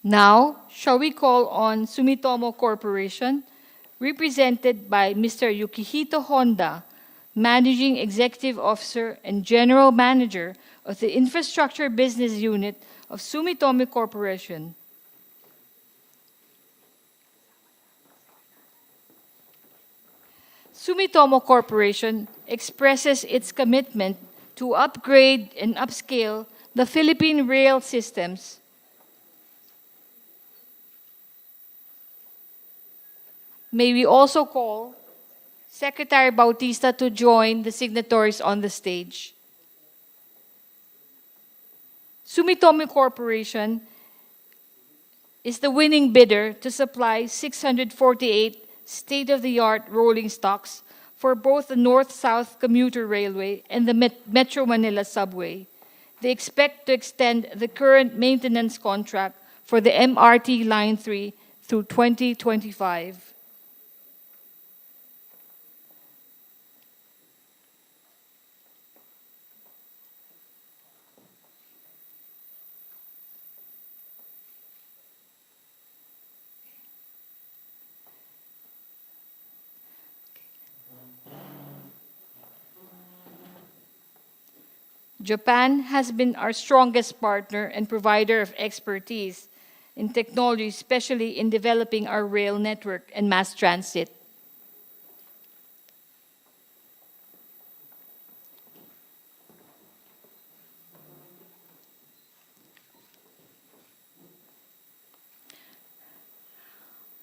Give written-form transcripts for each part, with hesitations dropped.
Now, shall we call on Sumitomo Corporation, represented by Mr. Yukihito Honda, Managing Executive Officer and General Manager of the Infrastructure Business Unit of Sumitomo Corporation. Sumitomo Corporation expresses its commitment to upgrade and upscale the Philippine rail systems. May we also call Secretary Bautista to join the signatories on the stage. Sumitomo Corporation is the winning bidder to supply 648 state-of-the-art rolling stocks for both the North-South Commuter Railway and the Metro Manila Subway. They expect to extend the current maintenance contract for the MRT Line 3 through 2025. Japan has been our strongest partner and provider of expertise in technology, especially in developing our rail network and mass transit.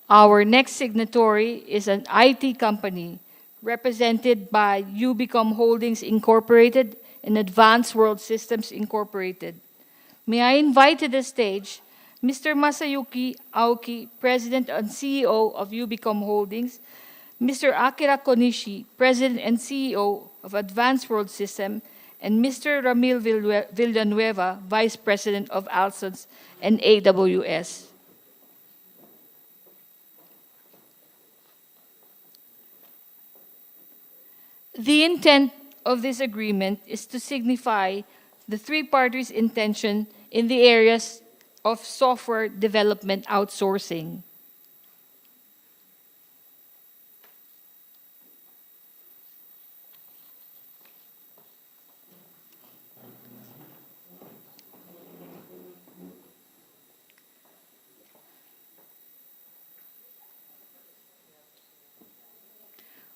Our next signatory is an IT company represented by Ubicom Holdings Incorporated and Advanced World Systems Incorporated. May I invite to the stage Mr. Masayuki Aoki, President and CEO of Ubicom Holdings, Mr. Akira Konishi, President and CEO of Advanced World System, and Mr. Ramil Villanueva, Vice President of Alsons and AWS. The intent of this agreement is to signify the three parties' intention in the areas of software development outsourcing.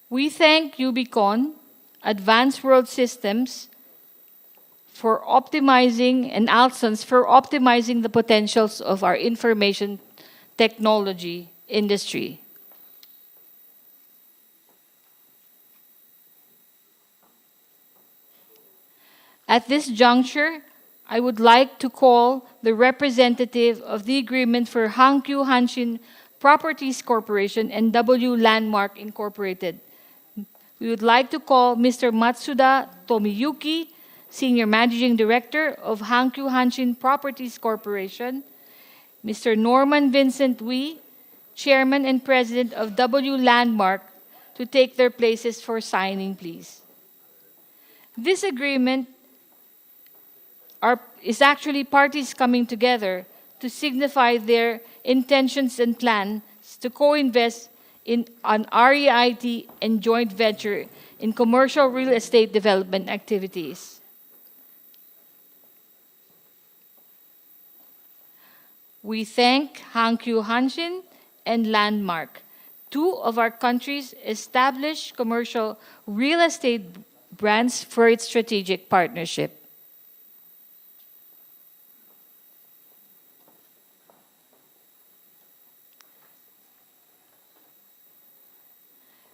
We thank Ubicon, Advanced World Systems, for optimizing, and Alsons for optimizing the potentials of our information technology industry. At this juncture, I would like to call the representative of the agreement for Hankyu Hanshin Properties Corporation and W Landmark Incorporated. We would like to call Mr. Matsuda Tomiyuki, Senior Managing Director of Hankyu Hanshin Properties Corporation, Mr. Norman Vincent Wee, Chairman and President of W Landmark, to take their places for signing, please. This agreement is actually parties coming together to signify their intentions and plans to co-invest in an REIT and joint venture in commercial real estate development activities. We thank Hankyu Hanshin and Landmark, two of our country's established commercial real estate brands, for its strategic partnership.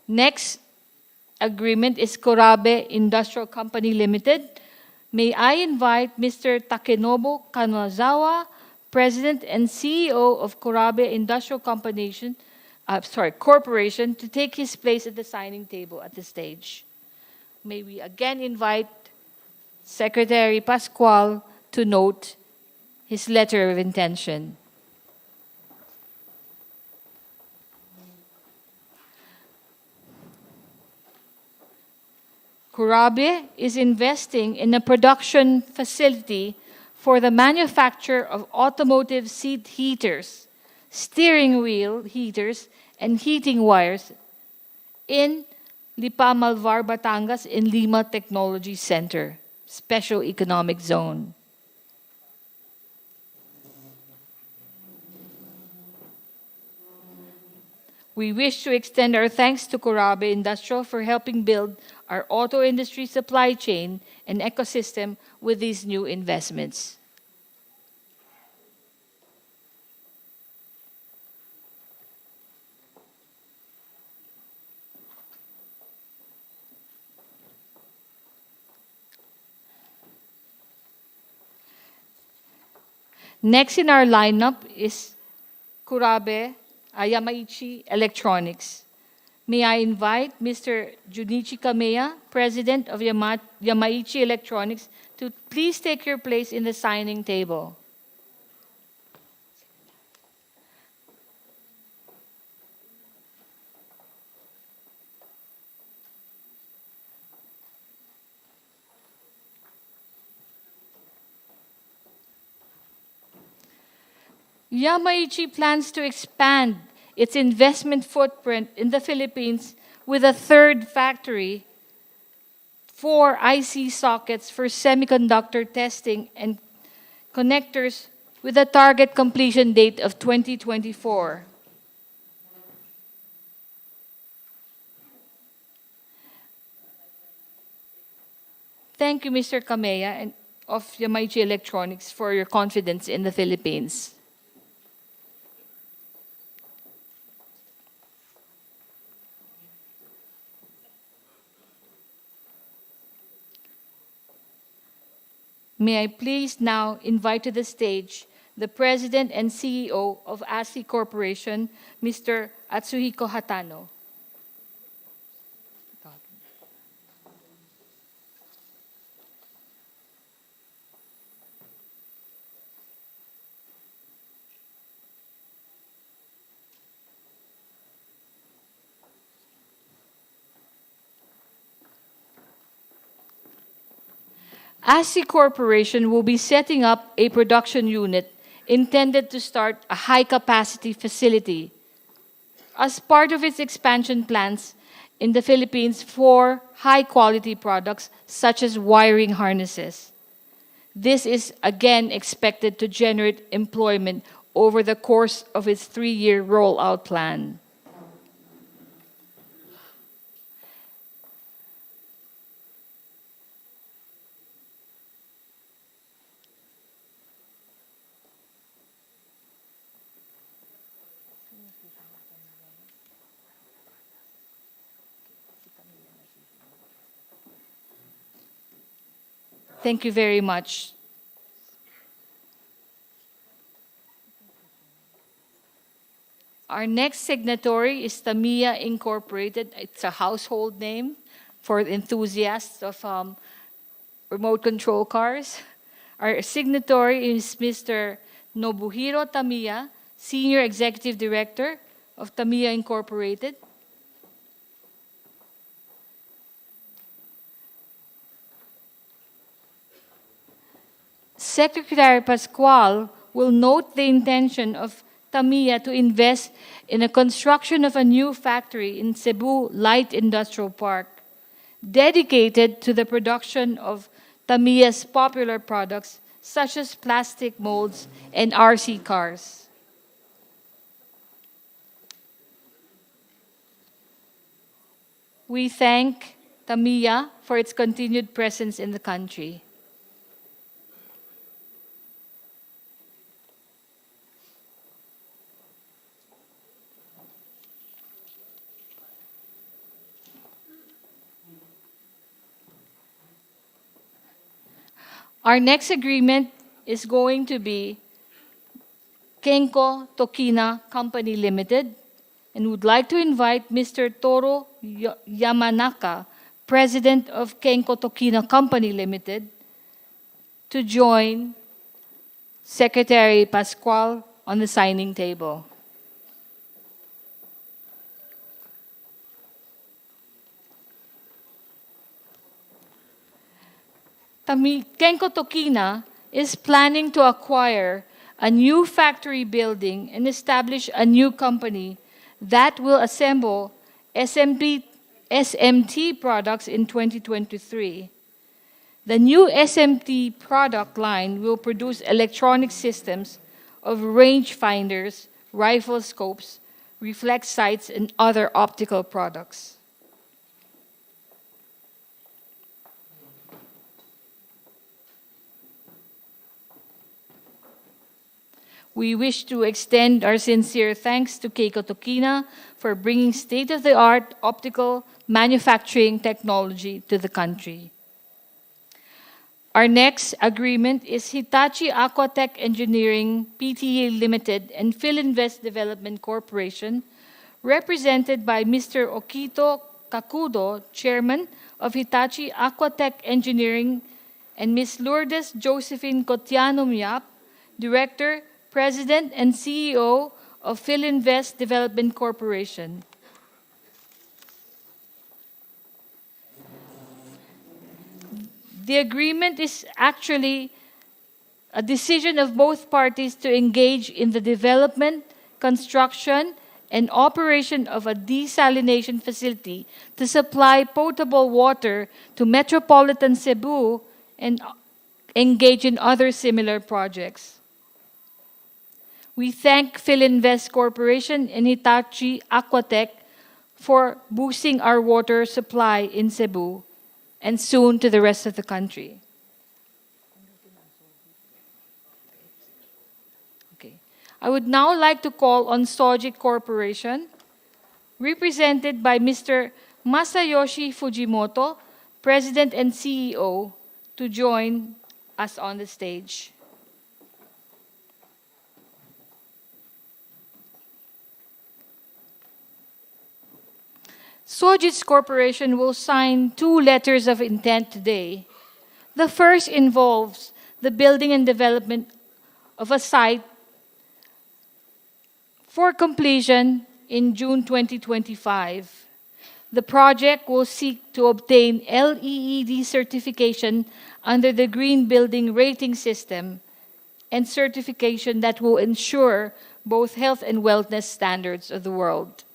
Next agreement is Korabe Industrial Company Limited. May I invite Mr. Takenobu Kanazawa, President and CEO of Korabe Industrial Corporation, to take his place at the signing table at the stage. May we again invite Secretary Pascual to note his letter of intention. Korabe is investing in a production facility for the manufacture of automotive seat heaters, steering wheel heaters, and heating wires in Lipa Malvar, Batangas in Lima Technology Center, Special Economic Zone. We wish to extend our thanks to Corabe Industrial for helping build our auto industry supply chain and ecosystem with these new investments. Next in our lineup is Yamaichi Electronics. May I invite Mr. Junichi Kameya, President of Yamaichi Electronics, to please take your place in the signing table. Yamaichi plans to expand its investment footprint in the Philippines with a third factory for IC sockets for semiconductor testing and connectors with a target completion date of 2024. Thank you, Mr. Kameya of Yamaichi Electronics, for your confidence in the Philippines. May I please now invite to the stage the President and CEO of ASI Corporation, Mr. Atsuhiko Hatano. ASI Corporation will be setting up a production unit intended to start a high-capacity facility as part of its expansion plans in the Philippines for high-quality products such as wiring harnesses. This is again expected to generate employment over the course of its 3-year rollout plan. Thank you very much. Our next signatory is Tamiya Incorporated. It's a household name for enthusiasts of remote control cars. Our signatory is Mr. Nobuhiro Tamiya, Senior Executive Director of Tamiya Incorporated. Secretary Pascual will note the intention of Tamiya to invest in the construction of a new factory in Cebu Light Industrial Park, dedicated to the production of Tamiya's popular products such as plastic molds and RC cars. We thank Tamiya for its continued presence in the country. Our next agreement is going to be Kenko Tokina Company Limited, and would like to invite Mr. Toro Yamanaka, President of Kenko Tokina Company Limited, to join Secretary Pascual on the signing table. Kenko Tokina is planning to acquire a new factory building and establish a new company that will assemble SMT products in 2023. The new SMT product line will produce electronic systems of rangefinders, rifle scopes, reflex sights, and other optical products. We wish to extend our sincere thanks to Keiko Tokina for bringing state-of-the-art optical manufacturing technology to the country. Our next agreement is Hitachi Aquatech Engineering Pte. Limited and Philinvest Development Corporation, represented by Mr. Okito Kakudo, Chairman of Hitachi Aquatech Engineering, and Ms. Lourdes Josephine Cotiano-Miap, Director, President, and CEO of Philinvest Development Corporation. The agreement is actually a decision of both parties to engage in the development, construction, and operation of a desalination facility to supply potable water to metropolitan Cebu and engage in other similar projects. We thank Philinvest Corporation and Hitachi Aquatech for boosting our water supply in Cebu and soon to the rest of the country. Okay. I would now like to call on Sojit Corporation, represented by Mr. Masayoshi Fujimoto, President and CEO, to join us on the stage. Sojit's Corporation will sign 2 letters of intent today. The first involves the building and development of a site for completion in June 2025. The project will seek to obtain LEED certification under the Green Building Rating System and certification that will ensure both health and wellness standards of the world.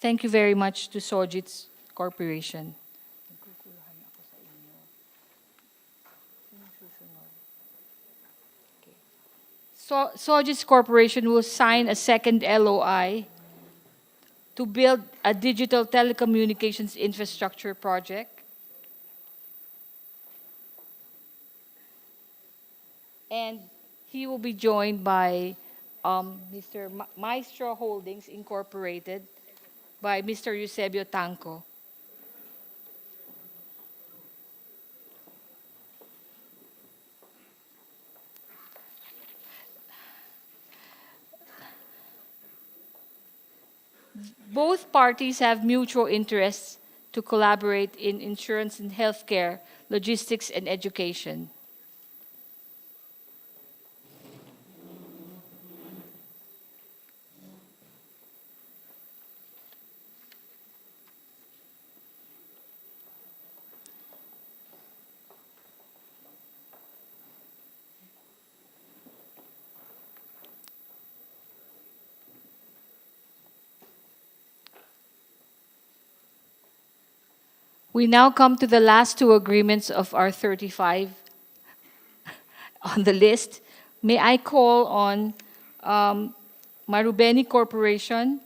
Thank you very much to Sojit's Corporation. Sojit's Corporation will sign a second LOI to build a digital telecommunications infrastructure project. And he will be joined by Mr. Maestro Holdings Incorporated, by Mr. Eusebio Tanco. Both parties have mutual interests to collaborate in insurance and healthcare, logistics, and education. We now come to the last 2 agreements of our 35 on the list. May I call on Marubeni Corporation,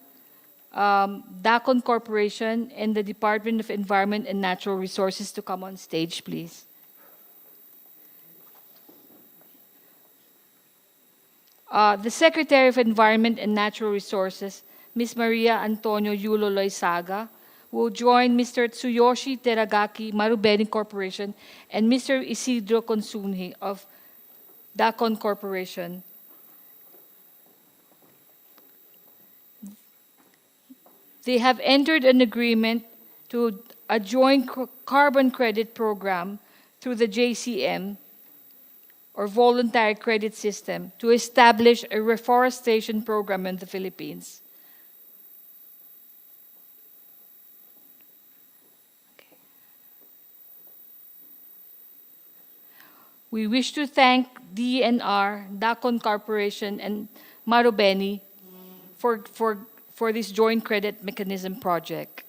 Dacon Corporation, and the Department of Environment and Natural Resources to come on stage, please. The Secretary of Environment and Natural Resources, Ms. Maria Antonio Yulo Loizaga, will join Mr. Tsuyoshi Teragaki, Marubeni Corporation, and Mr. Isidro Consunji of Dacon Corporation. They have entered an agreement to a joint carbon credit program through the JCM, or Voluntary Credit System, to establish a reforestation program in the Philippines. We wish to thank DNR, Dacon Corporation, and Marubeni for this joint credit mechanism project.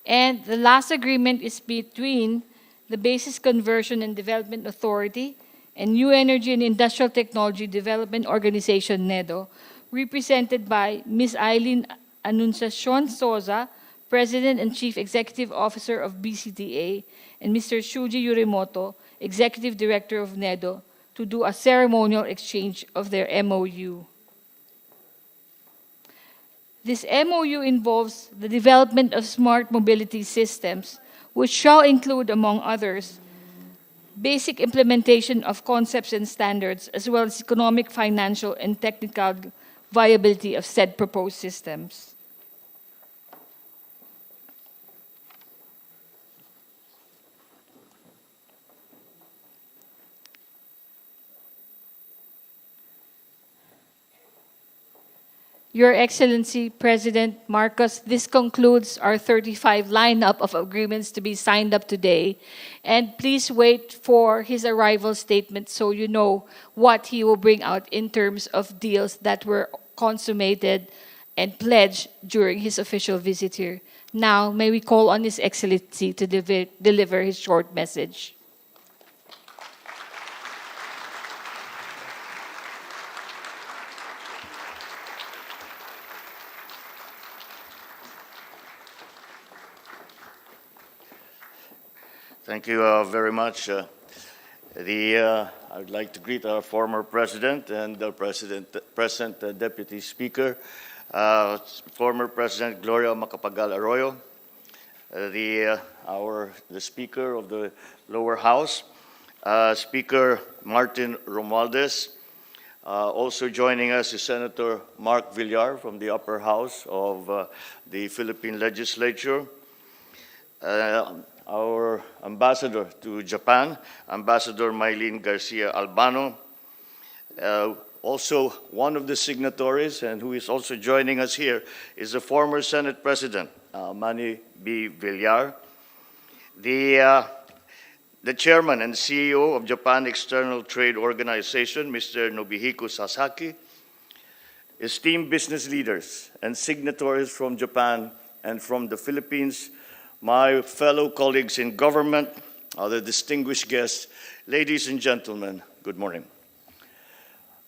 And the last agreement is between the Basis Conversion and Development Authority and New Energy and Industrial Technology Development Organization, NEDO, represented by Ms. Eileen Anunciacion Soza, President and Chief Executive Officer of BCTA, and Mr. Shuji Yorimoto, Executive Director of NEDO, to do a ceremonial exchange of their MOU. This MOU involves the development of smart mobility systems, which shall include, among others, basic implementation of concepts and standards, as well as economic, financial, and technical viability of said proposed systems. Your Excellency, President Marcos, this concludes our 35 lineup of agreements to be signed up today. And please wait for his arrival statement so you know what he will bring out in terms of deals that were consummated and pledged during his official visit here. Now, may we call on His Excellency to deliver his short message. Thank you very much. I would like to greet our former president and the present deputy speaker, former President Gloria Macapagal Arroyo, the speaker of the lower house, Speaker Martin Romualdez. Also joining us is Senator Mark Villar from the upper house of the Philippine legislature. Our ambassador to Japan, Ambassador Maylene Garcia Albano, also one of the signatories and who is also joining us here is the former Senate President, Manny B. Villar, the chairman and CEO of Japan External Trade Organization, Mr. Nobihiko Sasaki, esteemed business leaders and signatories from Japan and from the Philippines, my fellow colleagues in government, other distinguished guests, ladies and gentlemen, good morning.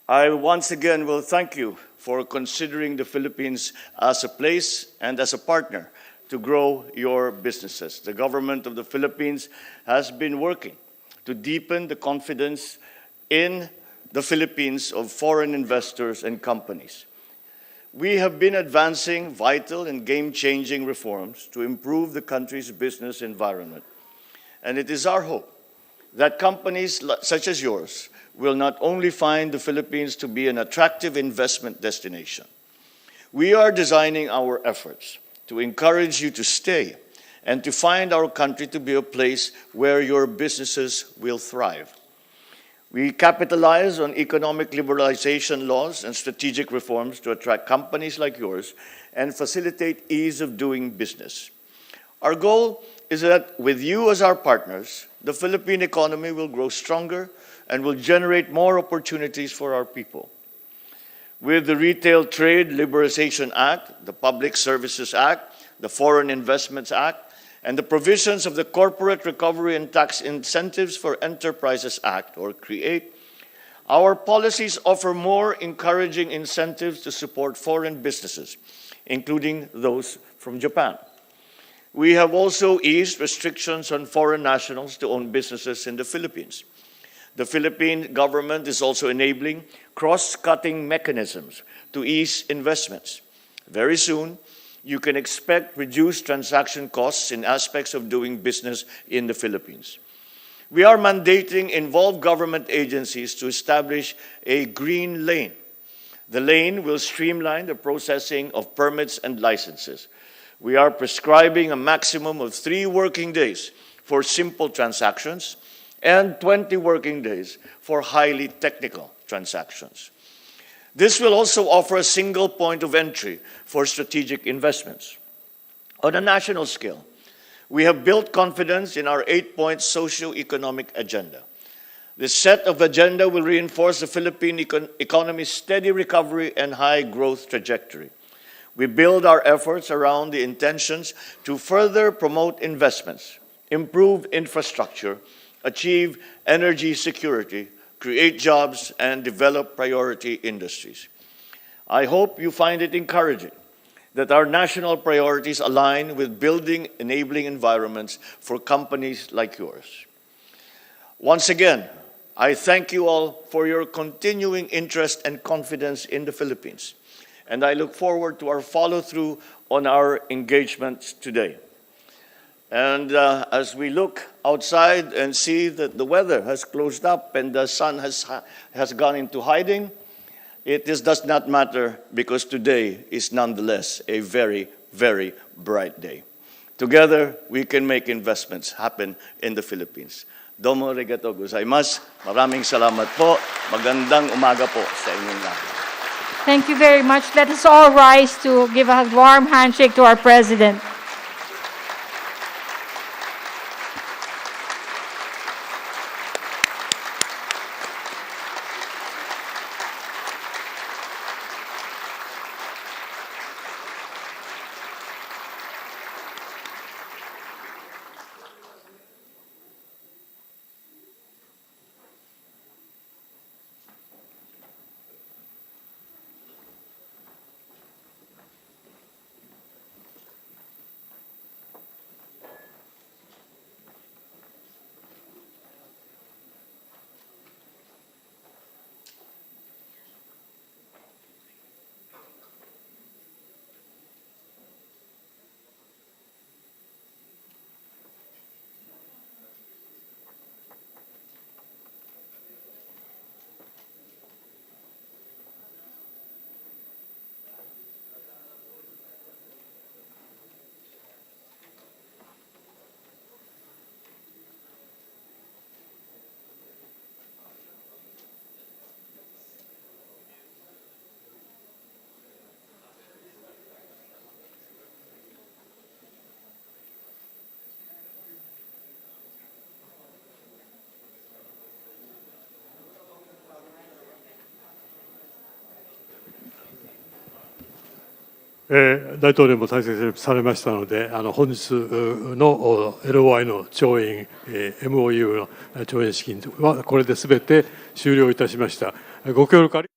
I once again will thank you for considering the Philippines as a place and as a partner to grow your businesses. The government of the Philippines has been working to deepen the confidence in the Philippines of foreign investors and companies. We have been advancing vital and game-changing reforms to improve the country's business environment. And it is our hope that companies such as yours will not only find the Philippines to be an attractive investment destination. We are designing our efforts to encourage you to stay and to find our country to be a place where your businesses will thrive. We capitalize on economic liberalization laws and strategic reforms to attract companies like yours and facilitate ease of doing business. Our goal is that with you as our partners, the Philippine economy will grow stronger and will generate more opportunities for our people. With the Retail Trade Liberalization Act, the Public Services Act, the Foreign Investments Act, and the provisions of the Corporate Recovery and Tax Incentives for Enterprises Act, or CREATE, our policies offer more encouraging incentives to support foreign businesses, including those from Japan. We have also eased restrictions on foreign nationals to own businesses in the Philippines. The Philippine government is also enabling cross-cutting mechanisms to ease investments. Very soon, you can expect reduced transaction costs in aspects of doing business in the Philippines. We are mandating involved government agencies to establish a green lane. The lane will streamline the processing of permits and licenses. We are prescribing a maximum of 3 working days for simple transactions and 20 working days for highly technical transactions. This will also offer a single point of entry for strategic investments. On a national scale, we have built confidence in our 8-point socio-economic agenda. This set of agenda will reinforce the Philippine economy's steady recovery and high growth trajectory. We build our efforts around the intentions to further promote investments, improve infrastructure, achieve energy security, create jobs, and develop priority industries. I hope you find it encouraging that our national priorities align with building enabling environments for companies like yours. Once again, I thank you all for your continuing interest and confidence in the Philippines, and I look forward to our follow-through on our engagements today. And as we look outside and see that the weather has closed up and the sun has gone into hiding, does not matter because today is nonetheless a very, very bright day. Together, we can make investments happen in the Philippines. Domo arigatou gozaimasu. Maraming salamat po. Magandang umaga po sa inyong lahat. Thank you very much. Let us all rise to give a warm handshake to our President.大統領も退席されましたので、本日の LOI の調印、MOU の調印式はこれで全て終了いたしました。ご協力